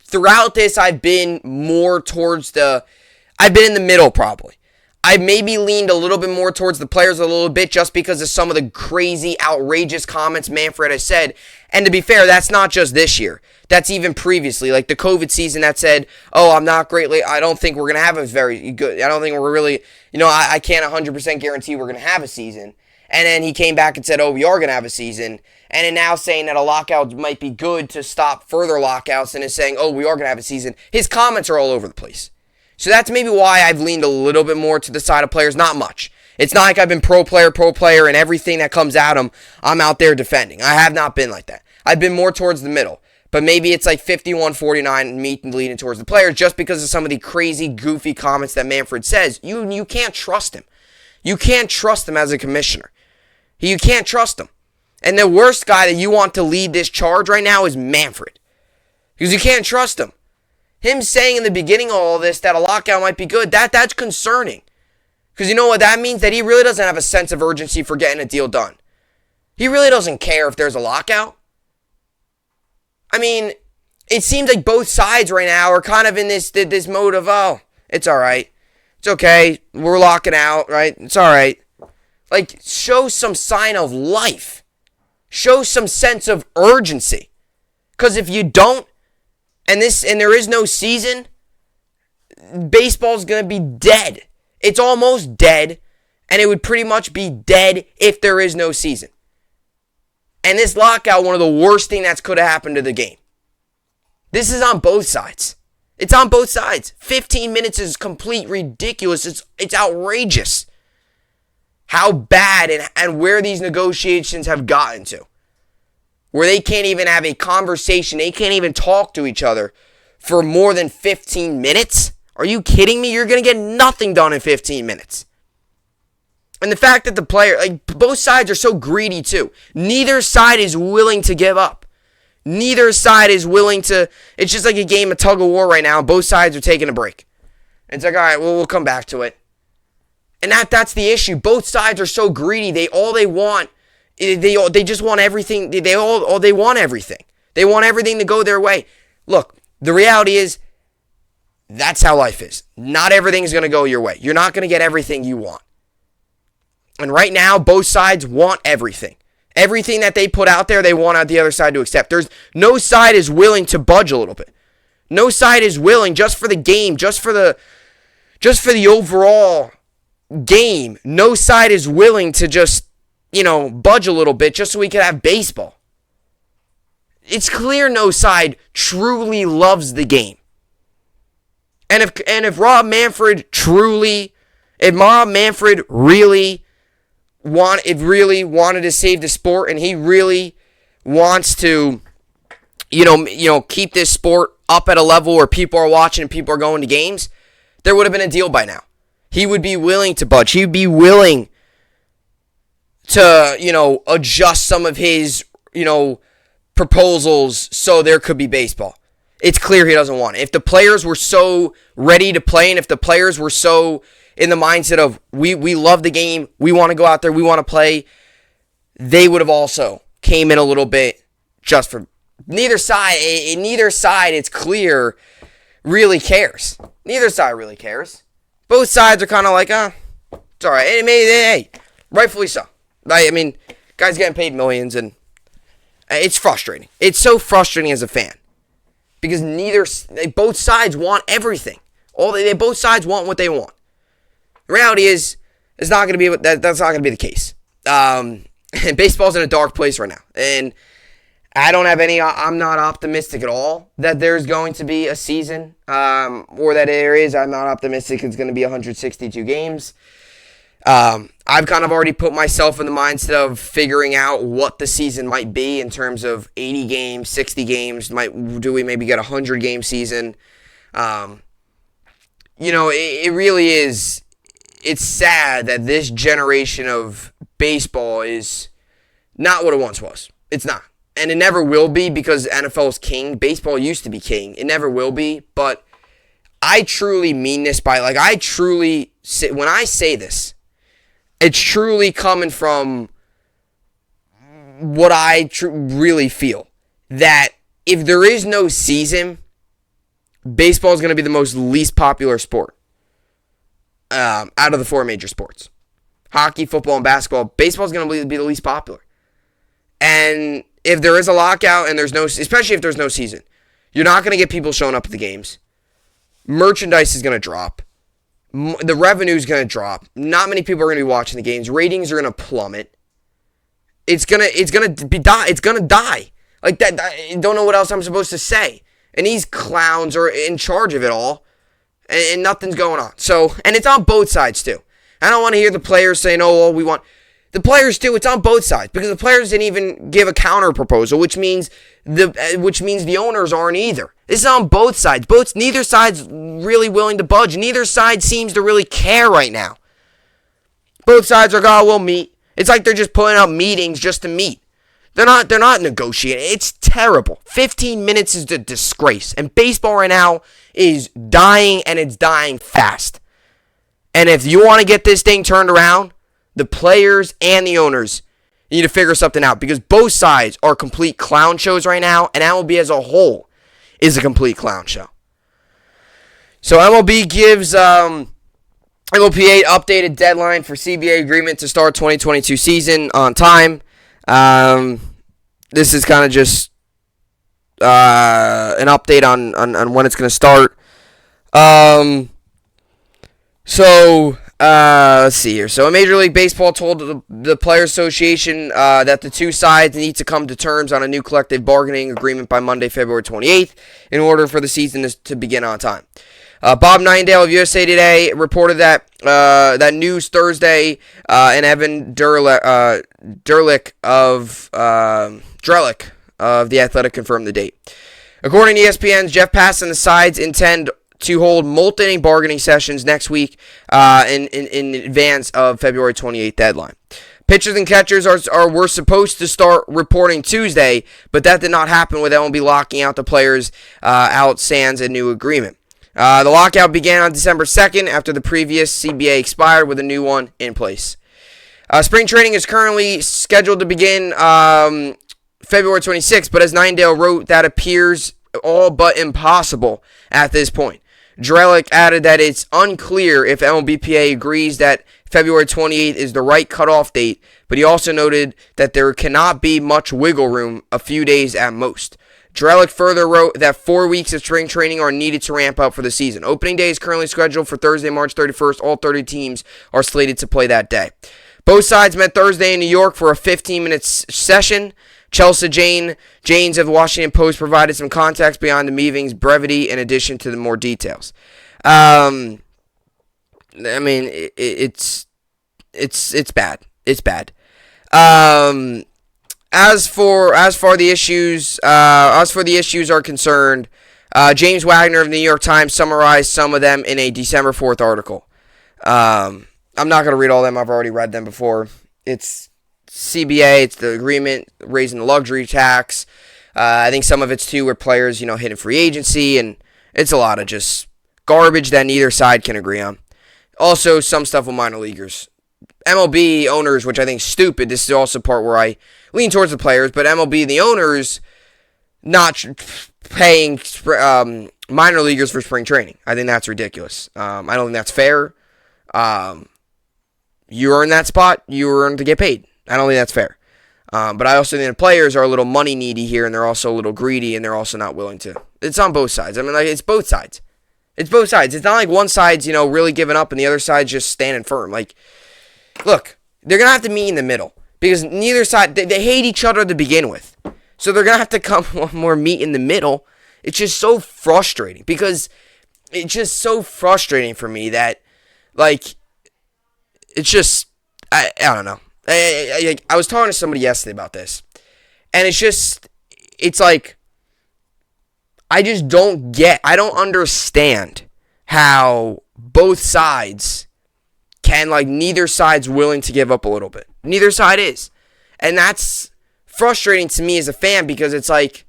[SPEAKER 1] throughout this, I've been more towards I've been in the middle probably. I maybe leaned a little bit more towards the players a little bit just because of some of the crazy, outrageous comments Manfred has said. And to be fair, that's not just this year. That's even previously. Like the COVID season that said, I'm not greatly, I don't think we're going to have a very good, I don't think we're really, I can't 100% guarantee we're going to have a season. And then he came back and said, we are going to have a season. And then now saying that a lockout might be good to stop further lockouts and is saying, we are going to have a season. His comments are all over the place. So that's maybe why I've leaned a little bit more to the side of players. Not much. It's not like I've been pro player, and everything that comes at them, I'm out there defending. I have not been like that. I've been more towards the middle. But maybe it's like 51-49, me leaning towards the players just because of some of the crazy, goofy comments that Manfred says. You can't trust him. You can't trust him as a commissioner. You can't trust him. And the worst guy that you want to lead this charge right now is Manfred. Because you can't trust him. Him saying in the beginning of all this that a lockout might be good, that's concerning. Because you know what that means? That he really doesn't have a sense of urgency for getting a deal done. He really doesn't care if there's a lockout. I mean, it seems like both sides right now are kind of in this mode of, it's all right. It's okay. We're locking out, right? It's all right. Like, show some sign of life. Show some sense of urgency. Because if you don't, and there is no season, baseball's going to be dead. It's almost dead, and it would pretty much be dead if there is no season. And this lockout, one of the worst things that could have happened to the game. This is on both sides. It's on both sides. 15 minutes is complete ridiculous. It's outrageous how bad and where these negotiations have gotten to. Where they can't even have a conversation. They can't even talk to each other for more than 15 minutes. Are you kidding me? You're going to get nothing done in 15 minutes. And the fact that both sides are so greedy too. Neither side is willing to give up. Neither side is willing to, it's just like a game of tug of war right now. Both sides are taking a break. It's like, all right, well, we'll come back to it. And that's the issue. Both sides are so greedy. They just want everything. They want everything. They want everything to go their way. Look, the reality is that's how life is. Not everything's going to go your way. You're not going to get everything you want. And right now, both sides want everything. Everything that they put out there, they want the other side to accept. There's no side is willing to budge a little bit. No side is willing, just for the game, just for the overall game. No side is willing to just, budge a little bit just so we can have baseball. It's clear no side truly loves the game. And if Rob Manfred really wanted to save the sport, and he really wants to, keep this sport up at a level where people are watching and people are going to games, there would have been a deal by now. He would be willing to budge. He'd be willing to, adjust some of his, proposals so there could be baseball. It's clear he doesn't want it. If the players were so ready to play, and if the players were so in the mindset of we love the game, we want to go out there, we want to play, they would have also came in a little bit just for neither side. Neither side, it's clear, really cares. Neither side really cares. Both sides are kind of like, it's all right. Hey, rightfully so. I mean, guys getting paid millions, and it's frustrating. It's so frustrating as a fan because both sides want everything. Both sides want what they want. The reality is, it's not going to be that's not going to be the case. And baseball's in a dark place right now, and I'm not optimistic at all that there's going to be a season, or that there is. I'm not optimistic it's going to be 162 games. I've kind of already put myself in the mindset of figuring out what the season might be in terms of 80 games, 60 games. Do we maybe get a 100-game season? It really is. It's sad that this generation of baseball is not what it once was. It's not. And it never will be because NFL is king. Baseball used to be king. It never will be. But I truly mean this when I say this, it's truly coming from what I really feel. That if there is no season, baseball is going to be the most least popular sport out of the four major sports. Hockey, football, and basketball. Baseball is going to be the least popular. And if there is a lockout and especially if there's no season, you're not going to get people showing up at the games. Merchandise is going to drop. The revenue is going to drop. Not many people are going to be watching the games. Ratings are going to plummet. It's going to die. Like that. I don't know what else I'm supposed to say. And these clowns are in charge of it all, and nothing's going on. So, and it's on both sides too. I don't want to hear the players saying, we want. The players too, it's on both sides, because the players didn't even give a counter proposal, which means the owners aren't either. This is on both sides. Neither side's really willing to budge. Neither side seems to really care right now. Both sides are we'll meet. It's like they're just putting up meetings just to meet. They're not negotiating. It's terrible. 15 minutes is a disgrace. And baseball right now is dying, and it's dying fast. And if you want to get this thing turned around, the players and the owners need to figure something out, because both sides are complete clown shows right now, and MLB as a whole is a complete clown show. So MLB gives MLPA updated deadline for CBA agreement to start 2022 season on time. This is kind of just an update on when it's going to start. Let's see here. So Major League Baseball told the Players Association that the two sides need to come to terms on a new collective bargaining agreement by Monday, February 28th, in order for the season to begin on time. Bob Nightingale of USA Today reported that news Thursday, and Evan Drellick of The Athletic confirmed the date. According to ESPN's Jeff Passan, the sides intend to hold multi-inning bargaining sessions next week in advance of February 28th deadline. Pitchers and catchers were supposed to start reporting Tuesday, but that did not happen with MLB locking out the players out sans a new agreement. The lockout began on December 2nd after the previous CBA expired, with a new one in place. Spring training is currently scheduled to begin February 26th, but as Ninedale wrote, that appears all but impossible at this point. Drellick added that it's unclear if MLBPA agrees that February 28th is the right cutoff date, but he also noted that there cannot be much wiggle room, a few days at most. Drellick further wrote that 4 weeks of spring training are needed to ramp up for the season. Opening day is currently scheduled for Thursday, March 31st. All 30 teams are slated to play that day. Both sides met Thursday in New York for a 15-minute session. Chelsea Janes of the Washington Post provided some context beyond the meeting's brevity in addition to the more details. I mean, it's bad. It's bad. As for the issues are concerned, James Wagner of the New York Times summarized some of them in a December 4th article. I'm not going to read all of them. I've already read them before. It's CBA. It's the agreement raising the luxury tax. I think some of it's too where players, hitting free agency, and it's a lot of just garbage that neither side can agree on. Also, some stuff with minor leaguers. MLB owners, which I think is stupid. This is also part where I lean towards the players, but MLB, the owners, not paying minor leaguers for spring training. I think that's ridiculous. I don't think that's fair. You earn that spot, you earn to get paid. I don't think that's fair. But I also think the players are a little money needy here, and they're also a little greedy, and they're also not willing to. It's on both sides. I mean, it's both sides. It's both sides. It's not like one side's, really giving up, and the other side's just standing firm. Look, they're going to have to meet in the middle, because neither side, they hate each other to begin with. So they're going to have to come one more meet in the middle. It's just so frustrating, because it's just so frustrating for me that, it's just, I don't know. I was talking to somebody yesterday about this, and it's like, I just I don't understand how both sides can, neither side's willing to give up a little bit. Neither side is. And that's frustrating to me as a fan, because it's like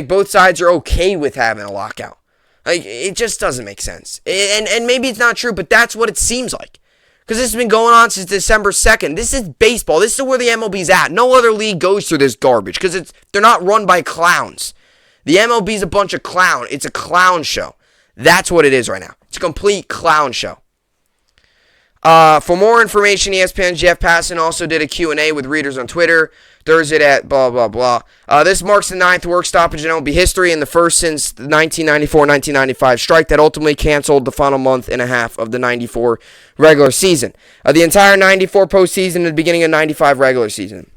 [SPEAKER 1] both sides are okay with having a lockout. It just doesn't make sense. And maybe it's not true, but that's what it seems like. Because this has been going on since December 2nd. This is baseball. This is where the MLB's at. No other league goes through this garbage, because they're not run by clowns. The MLB's a bunch of clown. It's a clown show. That's what it is right now. It's a complete clown show. For more information, ESPN's Jeff Passan also did a Q&A with readers on Twitter Thursday at blah, blah, blah. This marks the 9th work stoppage in MLB history and the first since the 1994-1995 strike that ultimately canceled the final month and a half of the 94 regular season. The entire 94 postseason and the beginning of 95 regular season.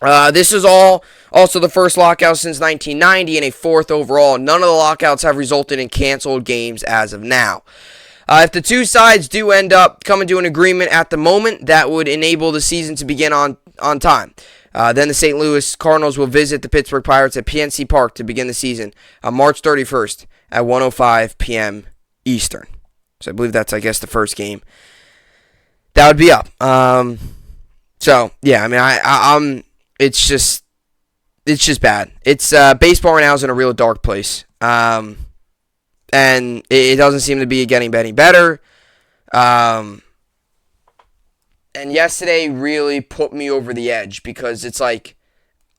[SPEAKER 1] This is also the first lockout since 1990 and a fourth overall. None of the lockouts have resulted in canceled games as of now. If the two sides do end up coming to an agreement at the moment, that would enable the season to begin on time. Then the St. Louis Cardinals will visit the Pittsburgh Pirates at PNC Park to begin the season on March 31st at 1:05 p.m. Eastern. So I believe that's, the first game that would be up. So yeah, I mean, it's just bad. It's baseball right now is in a real dark place. And it doesn't seem to be getting any better. And yesterday really put me over the edge, because it's like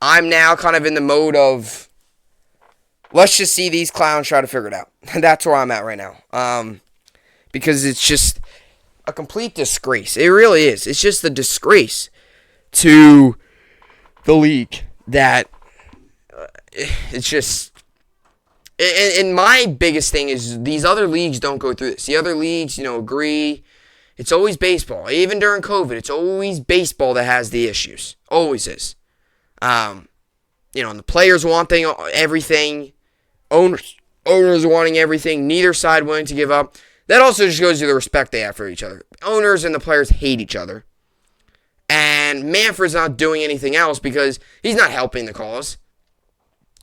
[SPEAKER 1] I'm now kind of in the mode of, let's just see these clowns try to figure it out. That's where I'm at right now. Because it's just a complete disgrace. It really is. It's just a disgrace to the league that it's just. And my biggest thing is these other leagues don't go through this. The other leagues, agree. It's always baseball. Even during COVID, it's always baseball that has the issues. Always is. And the players wanting everything. Owners wanting everything. Neither side willing to give up. That also just goes to the respect they have for each other. Owners and the players hate each other. And Manfred's not doing anything else because he's not helping the cause.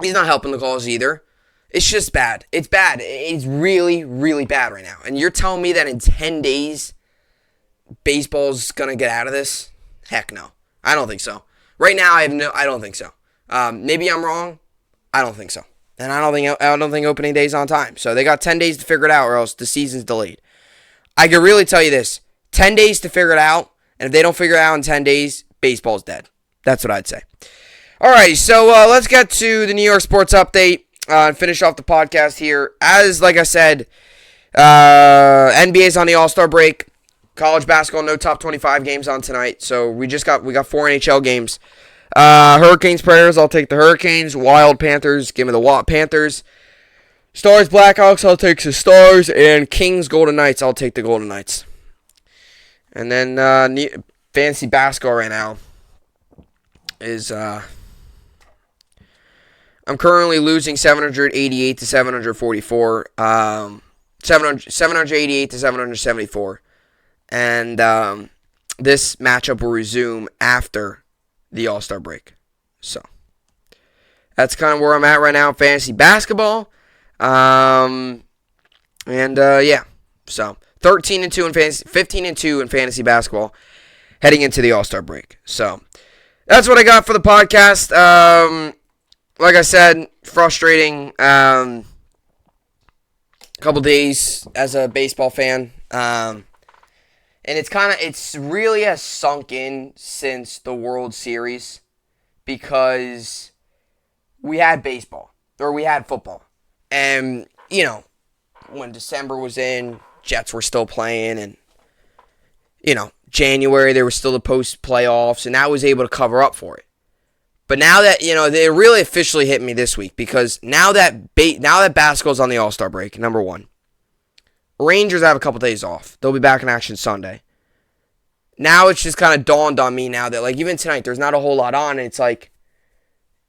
[SPEAKER 1] He's not helping the cause either. It's just bad. It's bad. It's really, really bad right now. And you're telling me that in 10 days, baseball's going to get out of this? Heck no. I don't think so. Right now, I don't think so. Maybe I'm wrong. I don't think so. And I don't think opening day's on time. So they got 10 days to figure it out, or else the season's delayed. I can really tell you this. 10 days to figure it out. And if they don't figure it out in 10 days, baseball's dead. That's what I'd say. Alright, so let's get to the New York sports update and finish off the podcast here. Like I said, NBA's on the All-Star break. College basketball, no top 25 games on tonight. So we got 4 NHL games. Hurricanes, Predators, I'll take the Hurricanes. Wild, Panthers, give me the Wild Panthers. Stars, Blackhawks, I'll take the Stars. And Kings, Golden Knights, I'll take the Golden Knights. And then fantasy basketball right now is I'm currently losing 788 to 744. 788 to 774. And this matchup will resume after the All-Star break. So that's kind of where I'm at right now in fantasy basketball. Yeah. So 13-2 in fantasy, 15-2 in fantasy basketball heading into the All-Star break. So that's what I got for the podcast. Like I said, frustrating couple days as a baseball fan. And it's really has sunk in since the World Series because we had baseball or we had football. And, when December was in, Jets were still playing, and, January there was still the post playoffs, and I was able to cover up for it. But now that, they really officially hit me this week because now that basketball's on the All-Star break, number one, Rangers have a couple days off. They'll be back in action Sunday. Now it's just kind of dawned on me now that, even tonight, there's not a whole lot on, and it's like,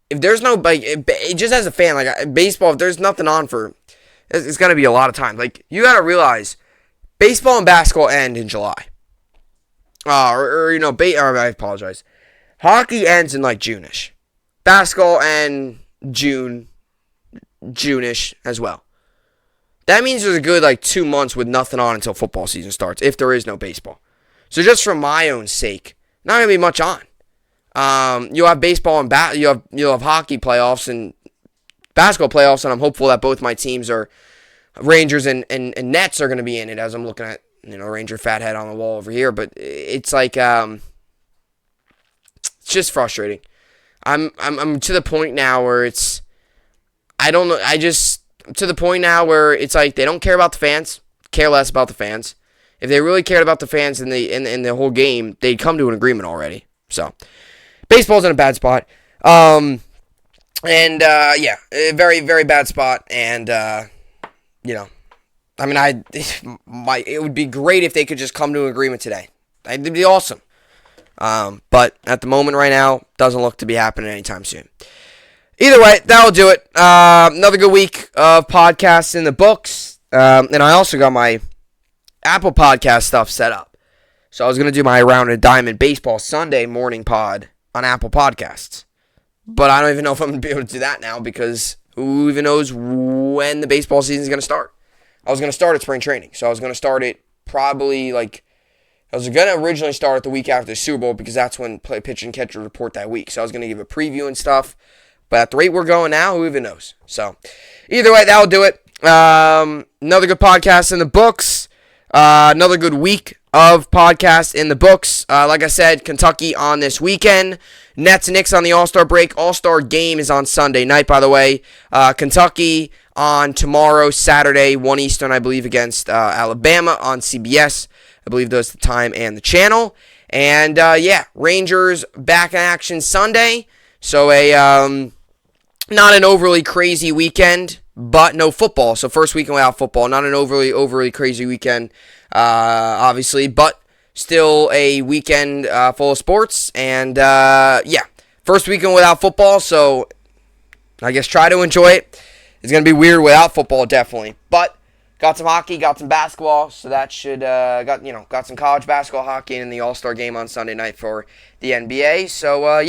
[SPEAKER 1] if there's no, it just as a fan, baseball, if there's nothing on it's going to be a lot of time. You got to realize, baseball and basketball end in July. I apologize. Hockey ends in, June-ish. Basketball and June-ish as well. That means there's a good, 2 months with nothing on until football season starts, if there is no baseball. So just for my own sake, not going to be much on. You'll have baseball and you'll have hockey playoffs and basketball playoffs, and I'm hopeful that both my teams are Rangers and Nets are going to be in it as I'm looking at Ranger fathead on the wall over here. But it's it's just frustrating. I'm to the point now where it's I don't know. To the point now where it's they don't care about the fans, care less about the fans. If they really cared about the fans in the whole game, they'd come to an agreement already. So, baseball's in a bad spot. A very, very bad spot. And, it would be great if they could just come to an agreement today. It'd be awesome. But at the moment right now, doesn't look to be happening anytime soon. Either way, that'll do it. Another good week of podcasts in the books. And I also got my Apple Podcast stuff set up. So I was going to do my Around a Diamond Baseball Sunday morning pod on Apple Podcasts. But I don't even know if I'm going to be able to do that now because who even knows when the baseball season is going to start. I was going to start at spring training. So I was going to start it probably I was going to originally start it the week after the Super Bowl because that's when pitch and catcher report that week. So I was going to give a preview and stuff. But at the rate we're going now, who even knows? So either way, that'll do it. Another good podcast in the books. Another good week of podcasts in the books. Like I said, Kentucky on this weekend. Nets and Knicks on the All-Star break. All-Star game is on Sunday night, by the way. Kentucky on tomorrow, Saturday, 1 Eastern, I believe, against Alabama on CBS. I believe that's the time and the channel. And, Rangers back in action Sunday. So not an overly crazy weekend, but no football. So first weekend without football. Not an overly crazy weekend, obviously, but still a weekend full of sports. And, first weekend without football, so I guess try to enjoy it. It's going to be weird without football, definitely. But got some hockey, got some basketball, so that should, got some college basketball, hockey, and the All-Star game on Sunday night for the NBA. So,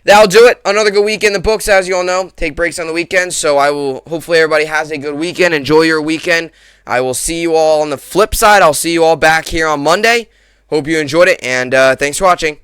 [SPEAKER 1] that'll do it. Another good week in the books, as you all know. Take breaks on the weekends, so hopefully everybody has a good weekend. Enjoy your weekend. I will see you all on the flip side. I'll see you all back here on Monday. Hope you enjoyed it, and thanks for watching.